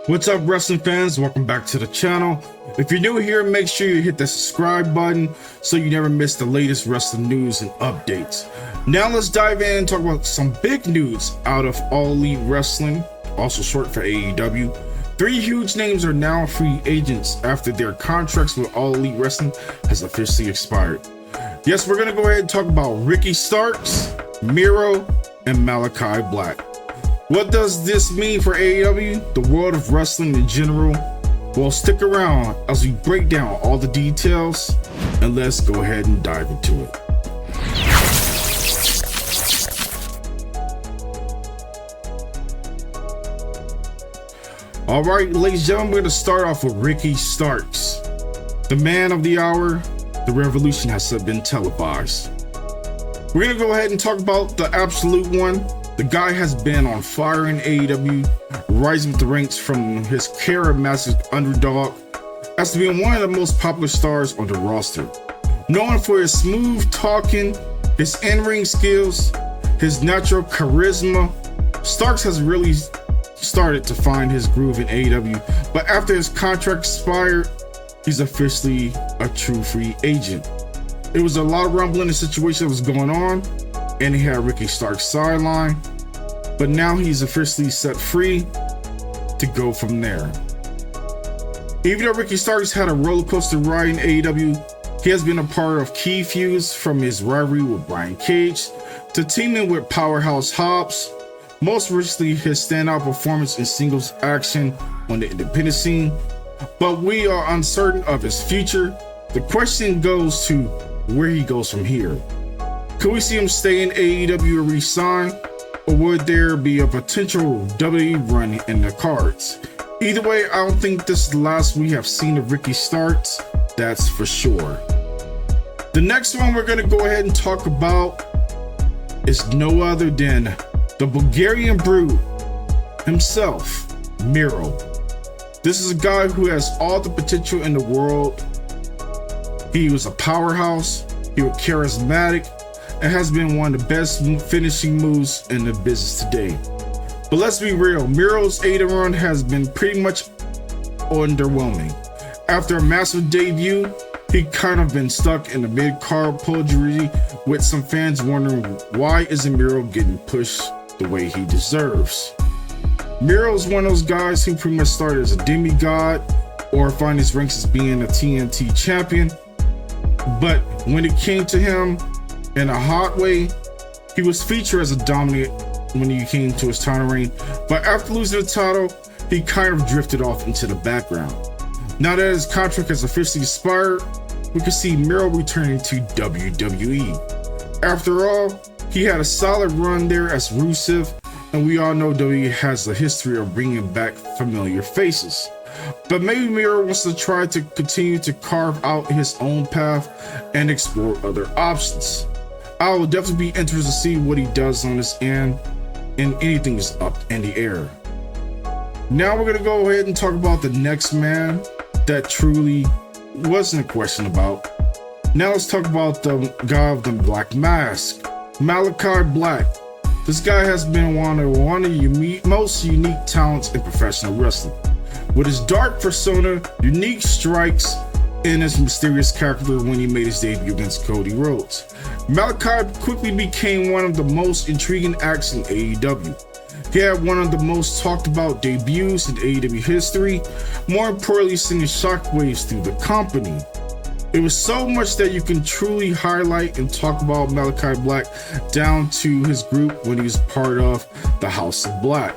What's up, wrestling fans? Welcome back to the channel. If you're new here, make sure you hit the subscribe button so you never miss the latest wrestling news and updates. Now let's dive in and talk about some big news out of All Elite Wrestling, also short for AEW. Three huge names are now free agents after their contracts with All Elite Wrestling has officially expired. Yes, we're going to go ahead and talk about Ricky Starks, Miro, and Malakai Black. What does this mean for AEW, the world of wrestling in general? Well, stick around as we break down all the details, and let's go ahead and dive into it. All right, ladies and gentlemen, we're going to start off with Ricky Starks. The man of the hour, the revolution has been televised. We're going to go ahead and talk about the absolute one. The guy has been on fire in AEW, rising with the ranks from his charismatic underdog as to being one of the most popular stars on the roster. Known for his smooth talking, his in-ring skills, his natural charisma, Starks has really started to find his groove in AEW, but after his contract expired, he's officially a true free agent. It was a lot of rumbling and situation that was going on, and he had Ricky Starks sidelined, but now he's officially set free to go from there. Even though Ricky Starks had a roller coaster ride in AEW, he has been a part of key feuds, from his rivalry with Brian Cage to teaming with Powerhouse Hobbs, most recently his standout performance in singles action on the independent scene. But we are uncertain of his future. The question goes to where he goes from here. Could we see him stay in AEW or resign, or would there be a potential WWE run in the cards? Either way, I don't think this is the last we have seen of Ricky Starks, that's for sure. The next one we're going to go ahead and talk about is no other than the Bulgarian Brute himself, Miro. This is a guy who has all the potential in the world. He was a powerhouse, he was charismatic, and has been one of the best finishing moves in the business today. But let's be real, Miro's AEW run has been pretty much underwhelming. After a massive debut, he kind of been stuck in the mid-card purgatory, with some fans wondering why isn't Miro getting pushed the way he deserves. Miro's one of those guys who pretty much started as a demigod or find his ranks as being a TNT champion, but when it came to him in a hot way, he was featured as a dominant when he came to his title reign, but after losing the title, he kind of drifted off into the background. Now that his contract has officially expired, we can see Miro returning to WWE. After all, he had a solid run there as Rusev, and we all know WWE has a history of bringing back familiar faces. But maybe Miro wants to try to continue to carve out his own path and explore other options. I will definitely be interested to see what he does on this end, and anything is up in the air. Now we're going to go ahead and talk about the next man that truly wasn't a question about. Now let's talk about the guy of the black mask, Malakai Black. This guy has been one of the most unique talents in professional wrestling. With his dark persona, unique strikes, and his mysterious character when he made his debut against Cody Rhodes, Malakai quickly became one of the most intriguing acts in AEW. He had one of the most talked about debuts in AEW history, more importantly sending shockwaves through the company. It was so much that you can truly highlight and talk about Malakai Black down to his group when he was part of the House of Black.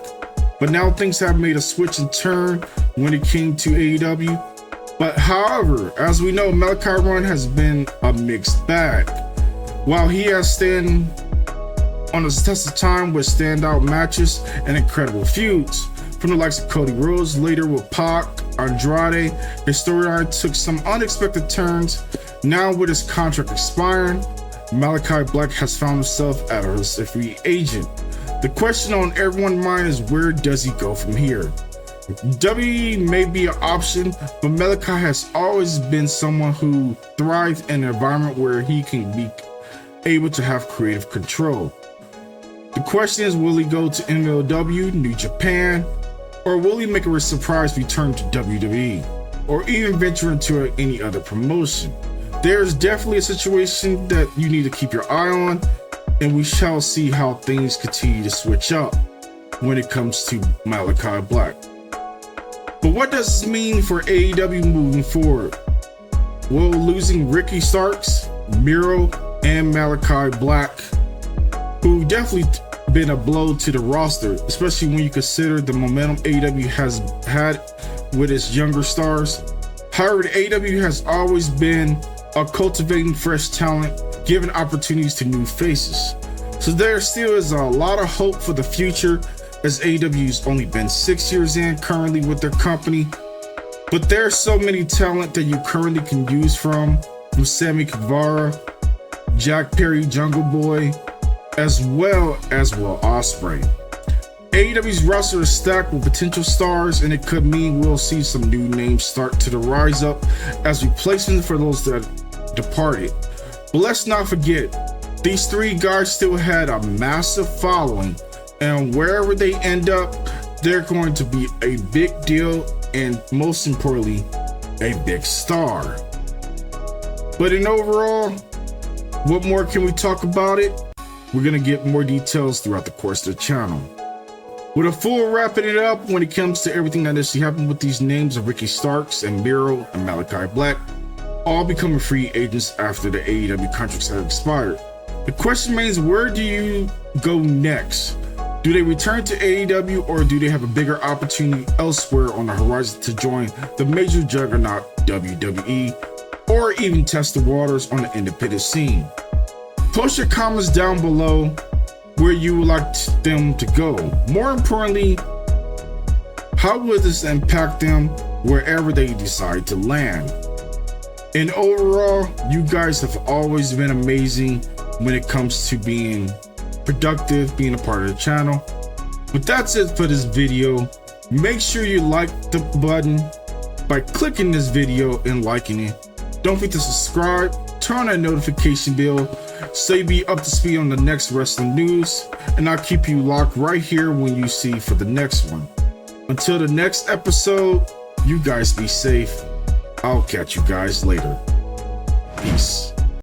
But now things have made a switch and turn when it came to AEW. But however, as we know, Malakai run has been a mixed bag. While he has stand on the test of time with standout matches and incredible feuds, from the likes of Cody Rhodes, later with Pac, Andrade, his storyline took some unexpected turns. Now with his contract expiring, Malakai Black has found himself as a free agent. The question on everyone's mind is, where does he go from here? WWE may be an option, but Malakai has always been someone who thrived in an environment where he can be able to have creative control. The question is, will he go to MLW, New Japan, Or will he make a surprise return to WWE? Or even venture into any other promotion? There's definitely a situation that you need to keep your eye on, and we shall see how things continue to switch up when it comes to Malakai Black. But what does this mean for AEW moving forward? Well, losing Ricky Starks, Miro, and Malakai Black, who definitely been a blow to the roster, especially when you consider the momentum AEW has had with its younger stars. However, AEW has always been a cultivating fresh talent, giving opportunities to new faces. So there still is a lot of hope for the future, as AEW's only been 6 years in currently with their company. But there's so many talent that you currently can use from Sammy Guevara, Jack Perry, Jungle Boy, as well as Will Ospreay. AEW's roster is stacked with potential stars, and it could mean we'll see some new names start to rise up as replacements for those that departed. But let's not forget, these three guys still had a massive following, and wherever they end up, they're going to be a big deal, and most importantly, a big star. But in overall, what more can we talk about it? We're going to get more details throughout the course of the channel. With a full wrapping it up when it comes to everything that actually happened with these names of Ricky Starks and Miro and Malakai Black, all becoming free agents after the AEW contracts have expired. The question remains, where do you go next? Do they return to AEW, or do they have a bigger opportunity elsewhere on the horizon to join the major juggernaut WWE, or even test the waters on the independent scene? Post your comments down below where you would like them to go. More importantly, how will this impact them wherever they decide to land? And overall, you guys have always been amazing when it comes to being productive, being a part of the channel. But that's it for this video. Make sure you like the button by clicking this video and liking it. Don't forget to subscribe, turn on that notification bell so you be up to speed on the next wrestling news, and I'll keep you locked right here when you see for the next one. Until the next episode, you guys be safe. I'll catch you guys later. Peace.